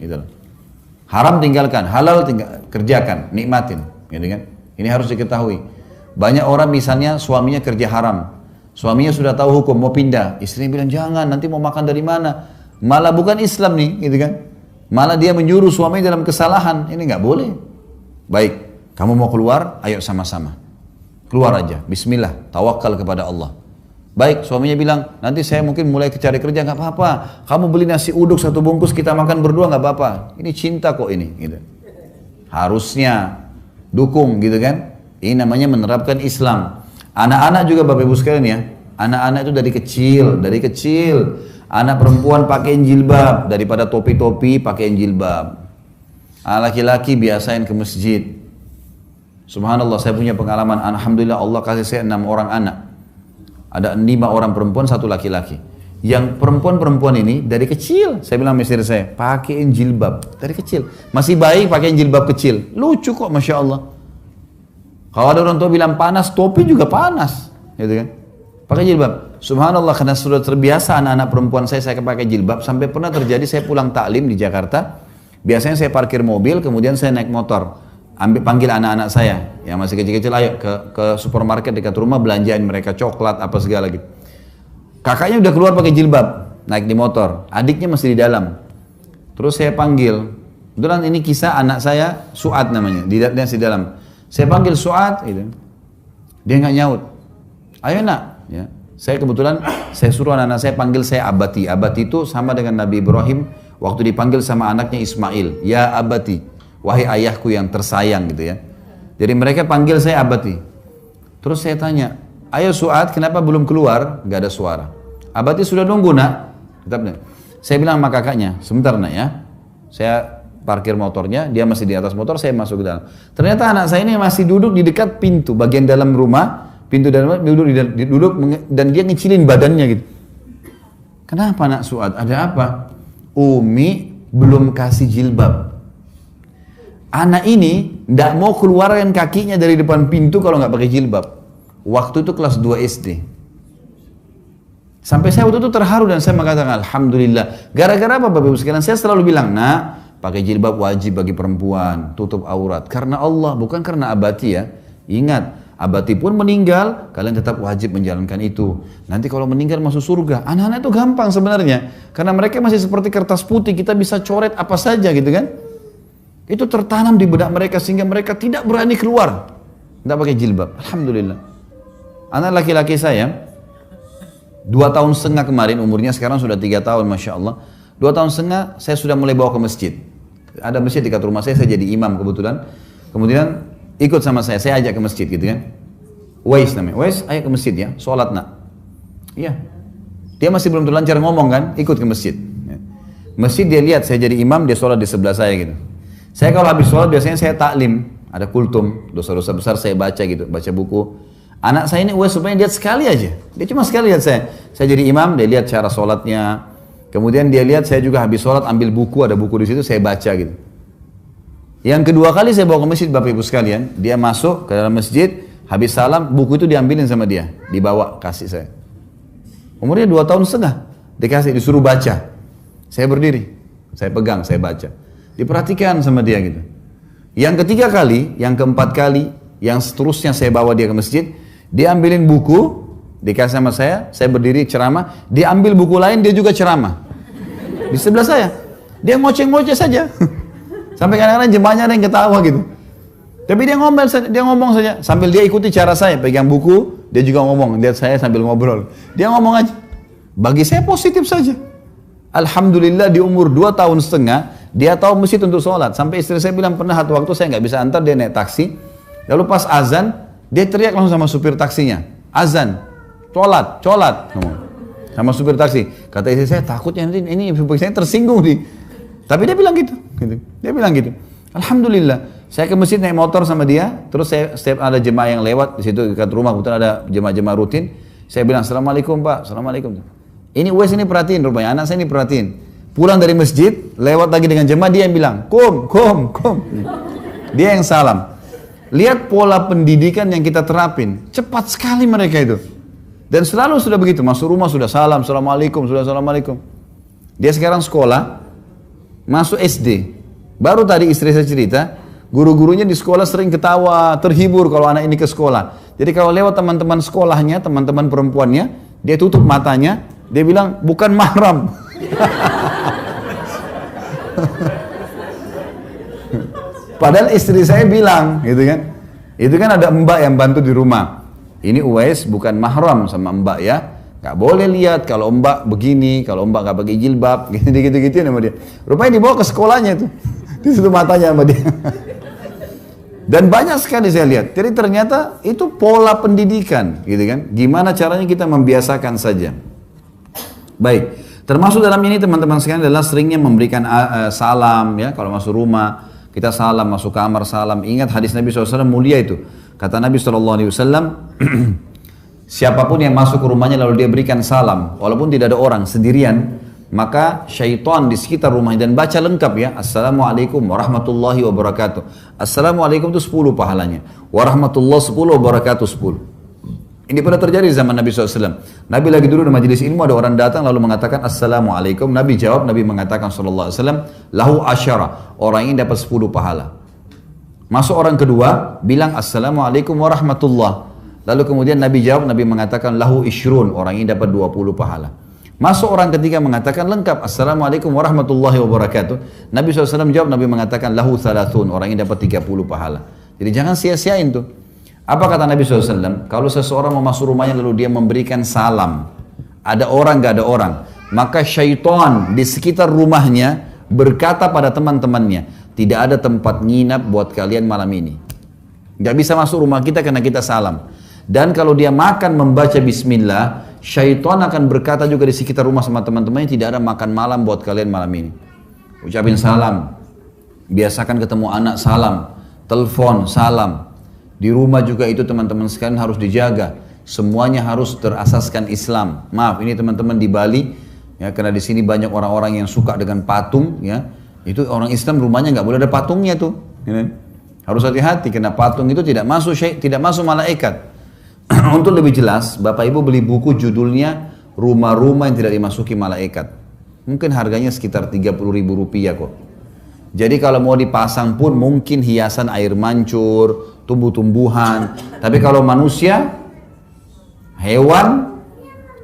gitu loh. Haram tinggalkan, halal kerjakan, nikmatin, gitu kan? Ini harus diketahui. Banyak orang misalnya suaminya kerja haram, suaminya sudah tahu hukum mau pindah, istrinya bilang jangan, nanti mau makan dari mana? Malah bukan Islam nih, gitu kan? Malah dia menyuruh suaminya dalam kesalahan, ini nggak boleh. Baik, kamu mau keluar, ayo sama-sama, keluar aja, Bismillah, tawakal kepada Allah. Baik, suaminya bilang, nanti saya mungkin mulai cari kerja, nggak apa-apa. Kamu beli nasi uduk 1 bungkus, kita makan berdua, nggak apa-apa. Ini cinta kok ini, gitu. Harusnya dukung, gitu kan? Ini namanya menerapkan Islam. Anak-anak juga Bapak Ibu sekalian ya. Anak-anak itu dari kecil. Anak perempuan pakai jilbab, daripada topi-topi pakai jilbab. Laki-laki biasain ke masjid. Subhanallah, saya punya pengalaman. Alhamdulillah Allah kasih saya 6 orang anak. Ada 5 orang perempuan, 1 laki-laki. Yang perempuan-perempuan ini dari kecil, saya bilang istri saya, pakaiin jilbab dari kecil. Masih baik pakaiin jilbab kecil, lucu kok, masya Allah. Kalau ada orang tua bilang panas, topi juga panas, gitu kan? Pakai jilbab. Subhanallah, karena sudah terbiasa anak-anak perempuan saya pakai jilbab, sampai pernah terjadi saya pulang taklim di Jakarta. Biasanya saya parkir mobil, kemudian saya naik motor. Panggil anak-anak saya yang masih kecil-kecil, ayo ke supermarket dekat rumah, belanjain mereka coklat apa segala gitu. Kakaknya udah keluar pakai jilbab, naik di motor, adiknya masih di dalam. Terus saya panggil, kebetulan ini kisah anak saya, Suad namanya, dia masih di dalam. Saya panggil Suad, gitu. Dia nggak nyaut. Ayo nak, ya. Saya kebetulan saya suruh anak-anak saya panggil saya Abati. Abati itu sama dengan Nabi Ibrahim waktu dipanggil sama anaknya Ismail, ya Abati. Wahai ayahku yang tersayang, gitu ya. Jadi mereka panggil saya Abati. Terus saya tanya, ayo Suad, kenapa belum keluar? Gak ada suara. Abati sudah nunggu nak. Saya bilang sama kakaknya, sebentar nak ya. Saya parkir motornya, dia masih di atas motor, saya masuk ke dalam. Ternyata anak saya ini masih duduk di dekat pintu, bagian dalam rumah. Pintu dalam duduk dan dia ngecilin badannya gitu. Kenapa nak Suad? Ada apa? Umi belum kasih jilbab. Anak ini tidak mau keluarkan kakinya dari depan pintu kalau nggak pakai jilbab. Waktu itu kelas 2 SD. Sampai saya waktu itu terharu dan saya mengatakan Alhamdulillah. Gara-gara apa Bapak Ibu sekalian? Saya selalu bilang, nah pakai jilbab wajib bagi perempuan, tutup aurat. Karena Allah, bukan karena Abati ya. Ingat, Abati pun meninggal, kalian tetap wajib menjalankan itu. Nanti kalau meninggal masuk surga. Anak-anak itu gampang sebenarnya. Karena mereka masih seperti kertas putih, kita bisa coret apa saja gitu kan. Itu tertanam di benak mereka sehingga mereka tidak berani keluar. Tidak pakai jilbab. Alhamdulillah. Anak laki-laki saya 2 tahun setengah kemarin, umurnya sekarang sudah 3 tahun, Masya Allah. 2 tahun setengah saya sudah mulai bawa ke masjid. Ada masjid dekat rumah saya jadi imam kebetulan. Kemudian ikut sama saya ajak ke masjid gitu kan. Wais namanya, Wais ayo ke masjid ya, sholat nak. Iya. Dia masih belum terlancar ngomong kan, ikut ke masjid. Masjid dia lihat saya jadi imam, dia sholat di sebelah saya gitu. Saya kalau habis sholat biasanya saya taklim, ada kultum, dosa-dosa besar saya baca gitu, baca buku. Anak saya ini supaya lihat sekali aja, dia cuma sekali lihat saya. Saya jadi imam, dia lihat cara sholatnya. Kemudian dia lihat saya juga habis sholat ambil buku, ada buku di situ saya baca gitu. Yang kedua kali saya bawa ke masjid Bapak Ibu sekalian, dia masuk ke dalam masjid, habis salam buku itu diambilin sama dia, dibawa kasih saya. Umurnya 2 tahun setengah, dikasih disuruh baca. Saya berdiri, saya pegang, saya baca. Diperhatikan sama dia gitu. Yang ketiga kali, yang keempat kali, yang seterusnya saya bawa dia ke masjid, dia ambilin buku, dikasih sama saya berdiri ceramah, dia ambil buku lain, dia juga ceramah. Di sebelah saya, dia ngoceh-ngoceh saja. Sampai kadang-kadang jemaahnya ada yang ketawa gitu. Tapi dia ngomong saja, sambil dia ikuti cara saya, pegang buku, dia juga ngomong, lihat saya sambil ngobrol. Dia ngomong aja. Bagi saya positif saja. Alhamdulillah di umur 2 tahun setengah, dia tahu masjid untuk sholat. Sampai istri saya bilang pernah satu waktu saya nggak bisa antar, dia naik taksi. Lalu pas azan, dia teriak langsung sama supir taksinya. Azan, sholat. Sama supir taksi. Kata istri saya, takutnya nanti ini supir saya tersinggung nih. Tapi dia bilang gitu. Dia bilang gitu. Alhamdulillah. Saya ke masjid naik motor sama dia. Terus setiap ada jemaah yang lewat di situ dekat rumah, kebetulan ada jemaah-jemaah rutin. Saya bilang, Assalamualaikum Pak, Assalamualaikum. Ini Wes ini perhatiin rupanya, anak saya ini perhatiin. Pulang dari masjid, lewat lagi dengan jemaah, dia yang bilang, Kum. Dia yang salam. Lihat pola pendidikan yang kita terapin. Cepat sekali mereka itu. Dan selalu sudah begitu. Masuk rumah sudah salam, Assalamualaikum, sudah Assalamualaikum. Dia sekarang sekolah. masuk SD. Baru tadi istri saya cerita, guru-gurunya di sekolah sering ketawa, terhibur kalau anak ini ke sekolah. Jadi kalau lewat teman-teman sekolahnya, teman-teman perempuannya, dia tutup matanya, dia bilang, bukan mahram. Padahal istri saya bilang, gitu kan. Itu kan ada mbak yang bantu di rumah. Ini Uwais bukan mahram sama mbak ya. Gak boleh lihat kalau mbak begini, kalau mbak gak pakai jilbab, gitu-gitu sama dia. Rupanya dibawa ke sekolahnya itu. Ditutup matanya sama dia. Dan banyak sekali saya lihat. Jadi ternyata itu pola pendidikan, gitu kan. Gimana caranya kita membiasakan saja. Baik. Termasuk dalam ini teman-teman sekalian adalah seringnya memberikan salam ya. Kalau masuk rumah kita salam, masuk kamar salam. Ingat hadis Nabi SAW mulia itu. Kata Nabi SAW, siapapun yang masuk ke rumahnya lalu dia berikan salam, walaupun tidak ada orang, sendirian, maka syaitan di sekitar rumahnya, dan baca lengkap ya, Assalamualaikum warahmatullahi wabarakatuh. Assalamualaikum itu 10 pahalanya, warahmatullah 10, wabarakatuh 10. Ini pernah terjadi di zaman Nabi SAW. Nabi lagi dulu di majelis ilmu, ada orang datang lalu mengatakan Assalamualaikum. Nabi jawab, Nabi mengatakan SAW, lahu asyara, orang ini dapat 10 pahala. Masuk orang kedua, bilang Assalamualaikum warahmatullah. Lalu kemudian Nabi jawab, Nabi mengatakan lahu ishrun, orang ini dapat 20 pahala. Masuk orang ketiga mengatakan lengkap, Assalamualaikum warahmatullahi wabarakatuh. Nabi SAW jawab, Nabi mengatakan lahu thalathun, orang ini dapat 30 pahala. Jadi jangan sia-siain tuh. Apa kata Nabi SAW? Kalau seseorang mau masuk rumahnya lalu dia memberikan salam, ada orang gak ada orang, maka syaitan di sekitar rumahnya berkata pada teman-temannya, tidak ada tempat nginap buat kalian malam ini. Gak bisa masuk rumah kita karena kita salam. Dan kalau dia makan membaca bismillah, syaitan akan berkata juga di sekitar rumah sama teman-temannya, tidak ada makan malam buat kalian malam ini. Ucapin salam, biasakan ketemu anak salam, telepon salam. Di rumah juga itu teman-teman sekalian harus dijaga. Semuanya harus terasaskan Islam. Maaf, ini teman-teman di Bali, ya, karena di sini banyak orang-orang yang suka dengan patung, ya. Itu orang Islam rumahnya nggak boleh ada patungnya tuh. Ya. Harus hati-hati karena patung itu tidak masuk malaikat. Untuk lebih jelas, Bapak Ibu beli buku judulnya Rumah-rumah yang tidak dimasuki malaikat. Mungkin harganya sekitar 30.000 rupiah kok. Jadi kalau mau dipasang pun mungkin hiasan air mancur, tumbuh-tumbuhan. Tapi kalau manusia, hewan,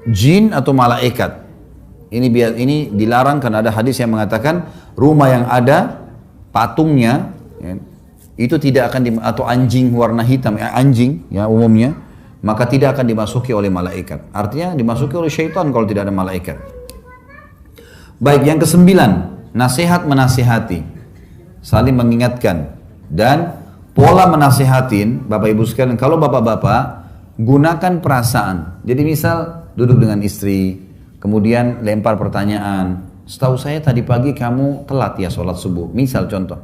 jin atau malaikat, ini dilarang karena ada hadis yang mengatakan rumah yang ada patungnya, ya, itu tidak akan atau anjing warna hitam, anjing ya umumnya, maka tidak akan dimasuki oleh malaikat. Artinya dimasuki oleh syaitan kalau tidak ada malaikat. Baik, yang ke-9, nasihat menasihati. Saling mengingatkan. Dan pola menasihatin, Bapak Ibu sekalian, kalau bapak-bapak gunakan perasaan. Jadi misal duduk dengan istri, kemudian lempar pertanyaan, setahu saya tadi pagi kamu telat ya sholat subuh. Misal contoh,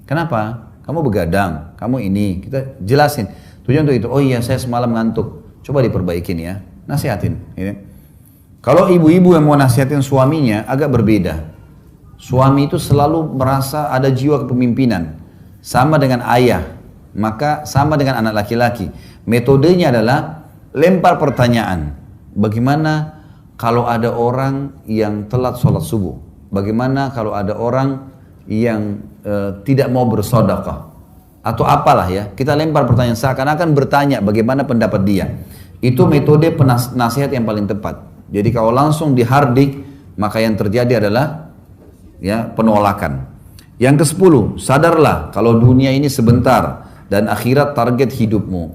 kenapa? Kamu begadang, kamu ini, kita jelasin. Tujuan untuk itu, oh iya saya semalam ngantuk, coba diperbaikin ya, nasihatin. Gitu. Kalau ibu-ibu yang mau nasihatin suaminya agak berbeda. Suami itu selalu merasa ada jiwa kepemimpinan. Sama dengan ayah, maka sama dengan anak laki-laki. Metodenya adalah lempar pertanyaan. Bagaimana kalau ada orang yang telat sholat subuh? Bagaimana kalau ada orang yang tidak mau bersedekah? Atau apalah ya, kita lempar pertanyaan seakan-akan bertanya bagaimana pendapat dia. Itu metode nasihat yang paling tepat. Jadi kalau langsung dihardik, maka yang terjadi adalah ya penolakan. Yang ke-10, sadarlah kalau dunia ini sebentar dan akhirat target hidupmu.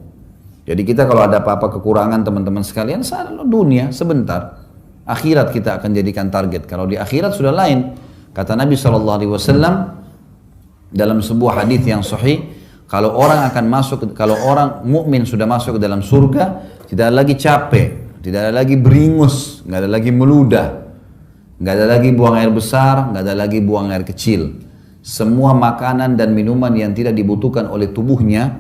Jadi kita kalau ada apa-apa kekurangan teman-teman sekalian, sadarlah dunia sebentar, akhirat kita akan jadikan target. Kalau di akhirat sudah lain. Kata Nabi SAW dalam sebuah hadis yang sahih, kalau orang mukmin sudah masuk ke dalam surga, tidak ada lagi capek, tidak ada lagi beringus, nggak ada lagi meludah, nggak ada lagi buang air besar, nggak ada lagi buang air kecil. Semua makanan dan minuman yang tidak dibutuhkan oleh tubuhnya,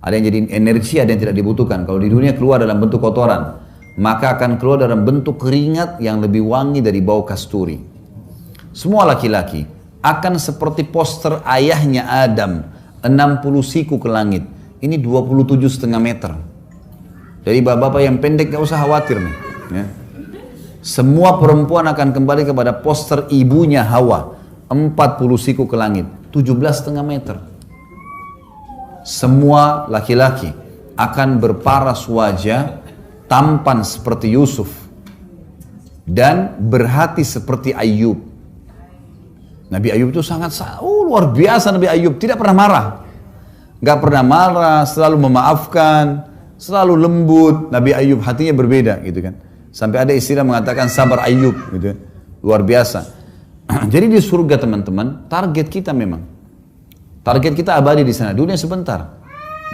ada yang jadi energi, ada yang tidak dibutuhkan. Kalau di dunia keluar dalam bentuk kotoran, maka akan keluar dalam bentuk keringat yang lebih wangi dari bau kasturi. Semua laki-laki akan seperti poster ayahnya Adam, 60 siku ke langit. Ini 27,5 meter. Jadi bapak-bapak yang pendek gak usah khawatir nih. Ya. Semua perempuan akan kembali kepada poster ibunya Hawa. 40 siku ke langit, 17,5 meter. Semua laki-laki akan berparas wajah, tampan seperti Yusuf, dan berhati seperti Ayub. Nabi Ayub itu sangat luar biasa. Nabi Ayub tidak pernah marah, gak pernah marah, selalu memaafkan, selalu lembut. Nabi Ayub hatinya berbeda gitu kan. Sampai ada istilah mengatakan sabar Ayub gitu. Luar biasa. Jadi di surga teman-teman, target kita memang, target kita abadi di sana. Dunia sebentar.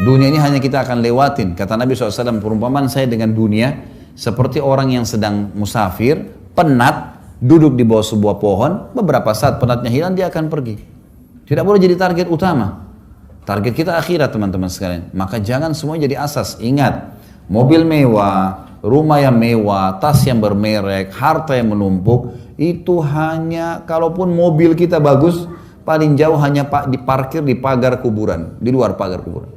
Dunia ini hanya kita akan lewatin. Kata Nabi SAW, perumpamaan saya dengan dunia seperti orang yang sedang musafir, penat, duduk di bawah sebuah pohon, beberapa saat penatnya hilang, dia akan pergi. Tidak boleh jadi target utama. Target kita akhirat teman-teman sekalian. Maka jangan semua jadi asas. Ingat, mobil mewah, rumah yang mewah, tas yang bermerek, harta yang menumpuk, itu hanya, kalaupun mobil kita bagus, paling jauh hanya diparkir di pagar kuburan, di luar pagar kuburan.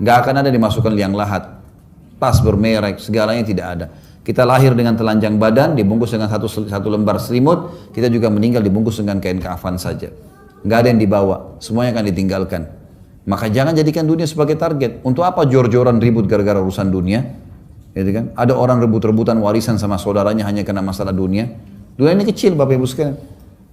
Nggak akan ada dimasukkan liang lahat, tas bermerek, segalanya tidak ada. Kita lahir dengan telanjang badan, dibungkus dengan satu lembar selimut, kita juga meninggal dibungkus dengan kain kafan saja. Nggak ada yang dibawa, semuanya akan ditinggalkan. Maka jangan jadikan dunia sebagai target. Untuk apa jor-joran ribut gara-gara urusan dunia? Gitu kan? Ada orang rebut-rebutan warisan sama saudaranya hanya karena masalah dunia. Dunia ini kecil Bapak Ibu sekalian.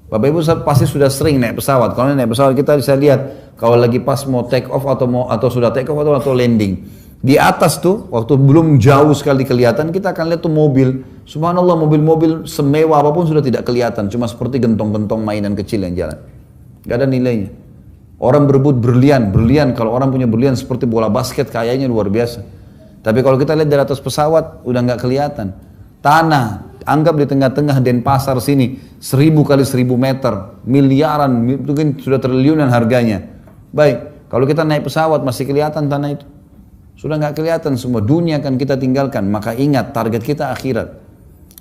Bapak Ibu pasti sudah sering naik pesawat. Kalau naik pesawat kita bisa lihat kalau lagi pas mau take off atau sudah take off atau landing. Di atas tuh waktu belum jauh sekali kelihatan kita akan lihat tuh mobil. Subhanallah, mobil-mobil semewah apapun sudah tidak kelihatan, cuma seperti gentong-gentong mainan kecil yang jalan. Gak ada nilainya. Orang berebut berlian kalau orang punya berlian seperti bola basket kayaknya luar biasa. Tapi kalau kita lihat dari atas pesawat udah nggak kelihatan. Tanah anggap di tengah-tengah Denpasar sini 1000 kali 1000 meter, miliaran, mungkin sudah triliunan harganya. Baik, kalau kita naik pesawat masih kelihatan tanah itu. Sudah nggak kelihatan, semua dunia akan kita tinggalkan. Maka ingat, target kita akhirat,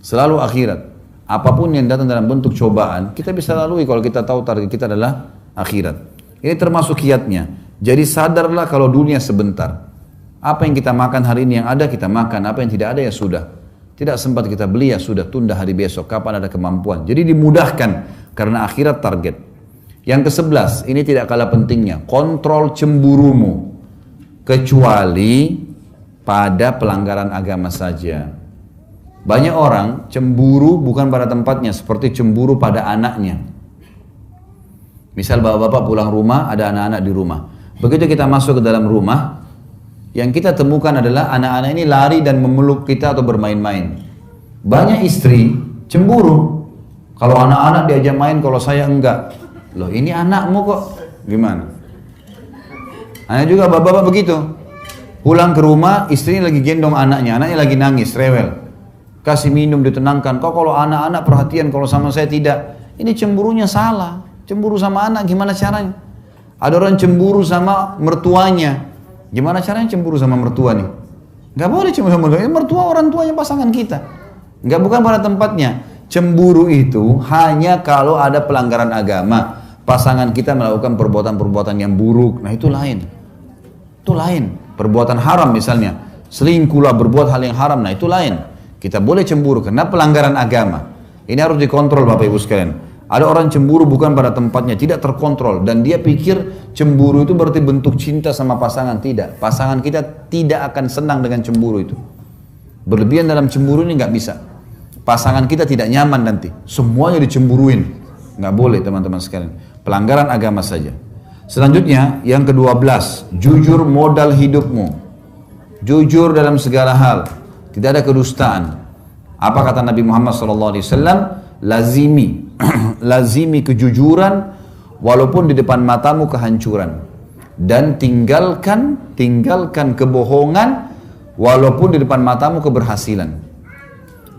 selalu akhirat. Apapun yang datang dalam bentuk cobaan, kita bisa lalui kalau kita tahu target kita adalah akhirat. Ini termasuk kiatnya. Jadi sadarlah kalau dunia sebentar. Apa yang kita makan hari ini yang ada kita makan, apa yang tidak ada ya sudah. Tidak sempat kita beli ya sudah, tunda hari besok, kapan ada kemampuan. Jadi dimudahkan karena akhirat target. Yang ke-11, ini tidak kalah pentingnya, kontrol cemburumu. Kecuali pada pelanggaran agama saja. Banyak orang cemburu bukan pada tempatnya, seperti cemburu pada anaknya. Misal bapak-bapak pulang rumah, ada anak-anak di rumah. Begitu kita masuk ke dalam rumah, yang kita temukan adalah anak-anak ini lari dan memeluk kita atau bermain-main. Banyak istri cemburu. Kalau anak-anak diajak main, kalau saya enggak. Loh ini anakmu kok, gimana? Anak juga bapak-bapak begitu. Pulang ke rumah, istrinya lagi gendong anaknya lagi nangis, rewel. Kasih minum, ditenangkan. Kok kalau anak-anak perhatian, kalau sama saya tidak. Ini cemburunya salah. Cemburu sama anak, gimana caranya? Ada orang cemburu sama mertuanya. Gimana caranya cemburu sama mertua nih? Gak boleh cemburu sama mertua. Mertua orang tuanya pasangan kita. Gak, bukan pada tempatnya. Cemburu itu hanya kalau ada pelanggaran agama. Pasangan kita melakukan perbuatan-perbuatan yang buruk. Nah itu lain. Itu lain. Perbuatan haram misalnya. Selingkuhlah, berbuat hal yang haram. Nah itu lain. Kita boleh cemburu karena pelanggaran agama. Ini harus dikontrol Bapak Ibu sekalian. Ada orang cemburu bukan pada tempatnya, tidak terkontrol. Dan dia pikir cemburu itu berarti bentuk cinta sama pasangan. Tidak. Pasangan kita tidak akan senang dengan cemburu itu. Berlebihan dalam cemburu ini nggak bisa. Pasangan kita tidak nyaman nanti. Semuanya dicemburuin. Nggak boleh teman-teman sekalian. Pelanggaran agama saja. Selanjutnya, yang ke-12. Jujur modal hidupmu. Jujur dalam segala hal. Tidak ada kedustaan. Apa kata Nabi Muhammad SAW? Lazimi kejujuran walaupun di depan matamu kehancuran, dan tinggalkan kebohongan walaupun di depan matamu keberhasilan.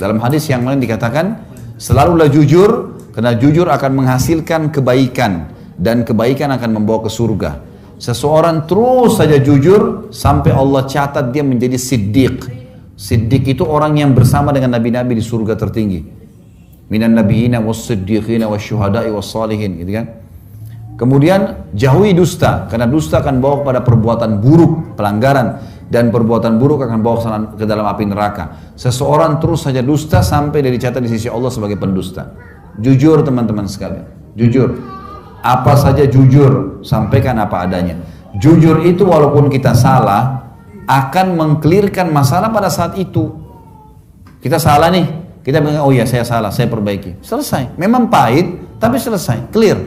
Dalam hadis yang lain dikatakan, selalulah jujur karena jujur akan menghasilkan kebaikan dan kebaikan akan membawa ke surga. Seseorang terus saja jujur sampai Allah catat dia menjadi siddiq. Siddiq itu orang yang bersama dengan nabi-nabi di surga tertinggi. Minan nabiyina was-siddiqina wasyuhada'i was-salihin, gitu kan. Kemudian jauhi dusta, karena dusta akan bawa kepada perbuatan buruk, pelanggaran, dan perbuatan buruk akan bawa ke dalam api neraka. Seseorang terus saja dusta sampai dicatat di sisi Allah sebagai pendusta. Jujur teman-teman sekalian. Jujur. Apa saja jujur, sampaikan apa adanya. Jujur itu walaupun kita salah, akan mengklirkan masalah pada saat itu. Kita salah nih, kita bilang, oh iya saya salah, saya perbaiki. Selesai. Memang pahit, tapi selesai, clear.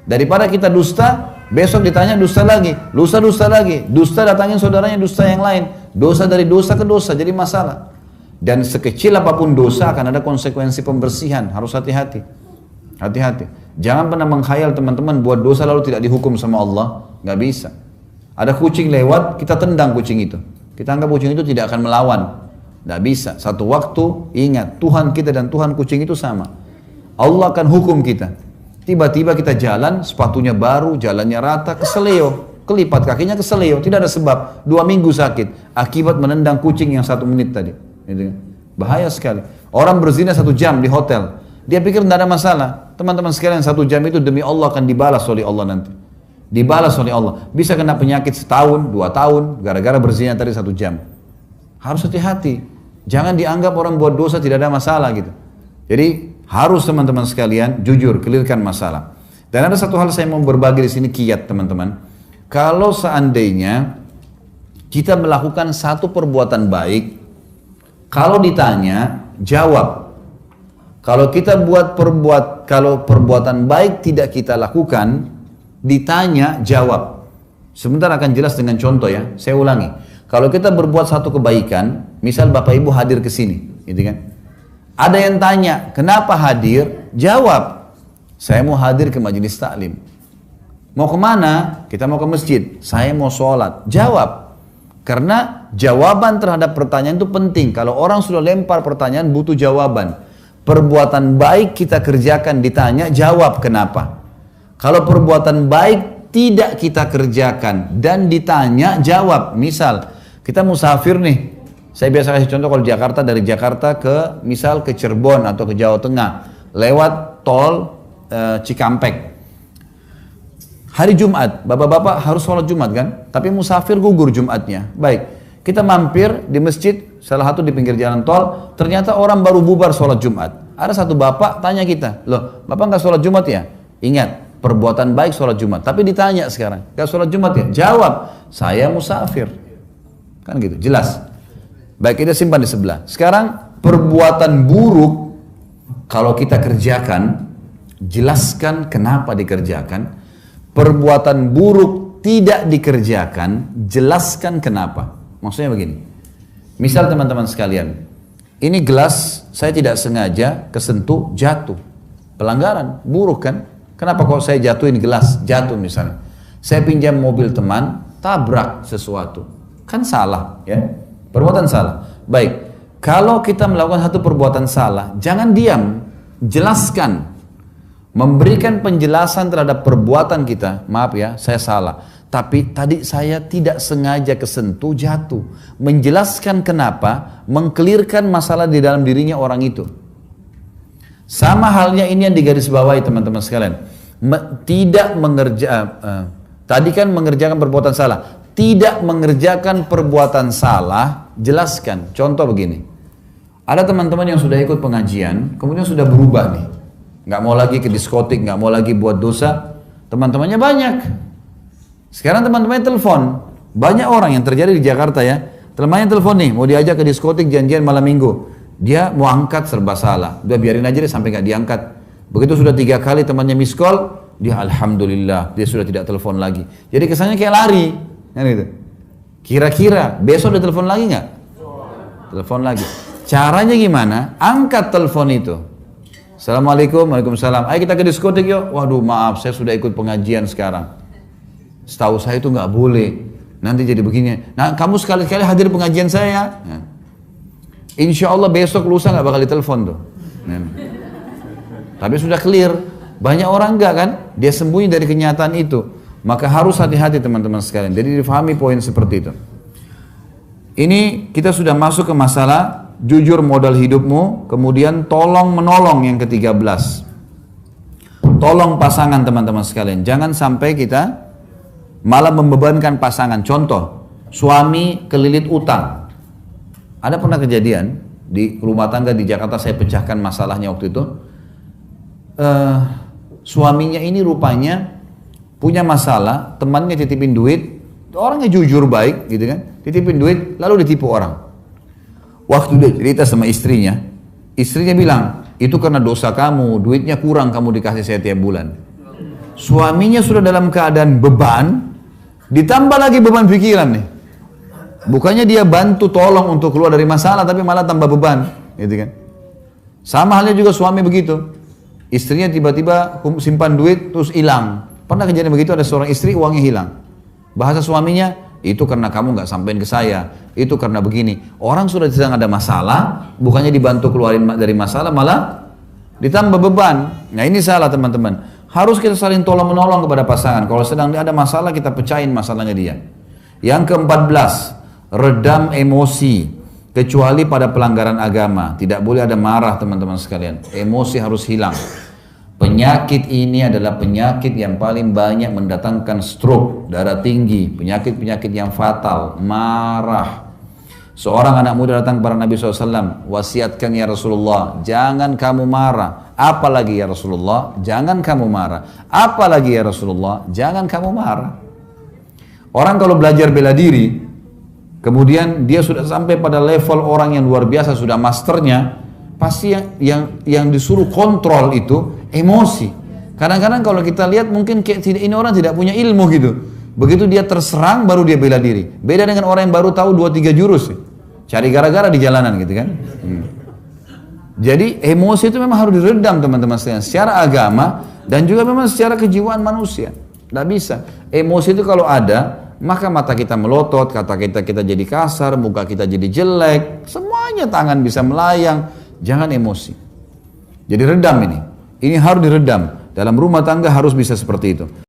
Daripada kita dusta, besok ditanya dusta lagi, lusa dusta lagi, dusta datangin saudaranya dusta yang lain, dosa dari dosa ke dosa, jadi masalah. Dan sekecil apapun dosa akan ada konsekuensi pembersihan, harus hati-hati. Hati-hati. Jangan pernah menghayal teman-teman buat dosa lalu tidak dihukum sama Allah, nggak bisa. Ada kucing lewat, kita tendang kucing itu. Kita anggap kucing itu tidak akan melawan. Nggak bisa. Satu waktu, ingat, Tuhan kita dan Tuhan kucing itu sama. Allah akan hukum kita. Tiba-tiba kita jalan, sepatunya baru, jalannya rata, keseleo. Kelipat kakinya keseleo, tidak ada sebab. 2 minggu sakit, akibat menendang kucing yang 1 menit tadi. Gitu. Bahaya sekali. Orang berzina 1 jam di hotel. Dia pikir tidak ada masalah. Teman-teman sekalian, 1 jam itu demi Allah akan dibalas oleh Allah nanti. Dibalas oleh Allah. Bisa kena penyakit setahun, 2 tahun, gara-gara berzina tadi 1 jam. Harus hati-hati. Jangan dianggap orang buat dosa tidak ada masalah gitu. Jadi harus teman-teman sekalian jujur, clearkan masalah. Dan ada satu hal saya mau berbagi di sini kiat teman-teman. Kalau seandainya kita melakukan satu perbuatan baik, kalau ditanya jawab. Kalau kita kalau perbuatan baik tidak kita lakukan, ditanya jawab. Sebentar akan jelas dengan contoh ya. Saya ulangi. Kalau kita berbuat satu kebaikan, misal Bapak Ibu hadir ke sini, gitu kan? Ada yang tanya, kenapa hadir? Jawab, saya mau hadir ke majelis taklim. Mau kemana? Kita mau ke masjid. Saya mau sholat. Jawab. Karena jawaban terhadap pertanyaan itu penting. Kalau orang sudah lempar pertanyaan, butuh jawaban. Perbuatan baik kita kerjakan, ditanya, jawab kenapa. Kalau perbuatan baik tidak kita kerjakan dan ditanya, jawab. Misal, kita musafir nih. Saya biasa kasih contoh kalau Jakarta, dari Jakarta ke misal ke Cirebon atau ke Jawa Tengah lewat tol Cikampek. Hari Jumat, bapak-bapak harus sholat Jumat kan? Tapi musafir gugur Jumatnya. Baik, kita mampir di masjid, salah satu di pinggir jalan tol, ternyata orang baru bubar sholat Jumat. Ada satu bapak tanya kita, loh bapak nggak sholat Jumat ya? Ingat, perbuatan baik sholat Jumat. Tapi ditanya sekarang, nggak sholat Jumat ya? Jawab, saya musafir. Kan gitu, jelas. Baik, kita simpan di sebelah. Sekarang perbuatan buruk kalau kita kerjakan, jelaskan kenapa dikerjakan. Perbuatan buruk tidak dikerjakan, jelaskan kenapa. Maksudnya begini. Misal teman-teman sekalian, ini gelas saya tidak sengaja kesentuh, jatuh. Pelanggaran, buruk kan? Kenapa kok saya jatuhin gelas, jatuh misalnya. Saya pinjam mobil teman, tabrak sesuatu. Kan salah ya. Perbuatan salah. Baik, kalau kita melakukan satu perbuatan salah, jangan diam, jelaskan. Memberikan penjelasan terhadap perbuatan kita, maaf ya, saya salah. Tapi tadi saya tidak sengaja kesentuh, jatuh. Menjelaskan kenapa, mengkelirkan masalah di dalam dirinya orang itu. Sama halnya ini yang digarisbawahi teman-teman sekalian. Tadi kan mengerjakan perbuatan salah. Tidak mengerjakan perbuatan salah, jelaskan. Contoh begini, ada teman-teman yang sudah ikut pengajian, kemudian sudah berubah nih, nggak mau lagi ke diskotik, nggak mau lagi buat dosa. Teman-temannya banyak. Sekarang teman-temannya telepon, banyak orang yang terjadi di Jakarta ya. Temannya telepon nih, mau diajak ke diskotik janjian malam minggu. Dia mau angkat serba salah, udah biarin aja deh sampai nggak diangkat. Begitu sudah 3 kali temannya miss call, dia alhamdulillah dia sudah tidak telepon lagi. Jadi kesannya kayak lari. Kan gitu. Kira-kira besok dia telepon lagi nggak? Telepon lagi. Caranya gimana? Angkat telepon itu. Assalamualaikum, waalaikumsalam. Ayo kita ke diskotik yuk. Waduh maaf, saya sudah ikut pengajian sekarang. Setahu saya itu nggak boleh. Nanti jadi begini. Nah kamu sekali-kali hadir pengajian saya. Nah. Insya Allah besok lusa nggak bakal ditelepon tuh. Nah. Tapi sudah clear. Banyak orang enggak kan? Dia sembunyi dari kenyataan itu. Maka harus hati-hati teman-teman sekalian. Jadi difahami poin seperti itu. Ini kita sudah masuk ke masalah jujur modal hidupmu. Kemudian tolong menolong yang ke-13. Tolong pasangan teman-teman sekalian. Jangan sampai kita malah membebankan pasangan. Contoh, suami kelilit utang. Ada pernah kejadian di rumah tangga di Jakarta, saya pecahkan masalahnya waktu itu. suaminya ini rupanya punya masalah, temannya titipin duit, orangnya jujur baik gitu kan, titipin duit lalu ditipu orang. Waktu dia cerita sama istrinya bilang, itu karena dosa kamu, duitnya kurang kamu dikasih saya tiap bulan. Suaminya sudah dalam keadaan beban, ditambah lagi beban pikiran nih. Bukannya dia bantu tolong untuk keluar dari masalah, tapi malah tambah beban, gitu kan. Sama halnya juga suami begitu. Istrinya tiba-tiba simpan duit terus hilang. Pernah kejadian begitu, ada seorang istri uangnya hilang. Bahasa suaminya, itu karena kamu nggak sampein ke saya, itu karena begini. Orang sudah sedang ada masalah, bukannya dibantu keluarin dari masalah, malah ditambah beban. Nah ini salah teman-teman. Harus kita saling tolong menolong kepada pasangan. Kalau sedang ada masalah, kita pecahin masalahnya dia. Yang ke-14, redam emosi, kecuali pada pelanggaran agama. Tidak boleh ada marah teman-teman sekalian. Emosi harus hilang. Penyakit ini adalah penyakit yang paling banyak mendatangkan stroke, darah tinggi, penyakit-penyakit yang fatal, marah. Seorang anak muda datang kepada Nabi SAW, wasiatkan ya Rasulullah, jangan kamu marah. Apalagi ya Rasulullah, jangan kamu marah. Apalagi ya Rasulullah, jangan kamu marah. Orang kalau belajar bela diri, kemudian dia sudah sampai pada level orang yang luar biasa, sudah masternya, pasti yang disuruh kontrol itu emosi. Kadang-kadang kalau kita lihat mungkin ini orang tidak punya ilmu gitu. Begitu dia terserang baru dia bela diri. Beda dengan orang yang baru tahu 2-3 jurus. Cari gara-gara di jalanan gitu kan. Jadi emosi itu memang harus diredam teman-teman sekalian. Secara agama dan juga memang secara kejiwaan manusia. Tidak bisa. Emosi itu kalau ada, maka mata kita melotot, kata kita jadi kasar, muka kita jadi jelek. Semuanya tangan bisa melayang. Jangan emosi. Jadi redam ini. Ini harus diredam. Dalam rumah tangga harus bisa seperti itu.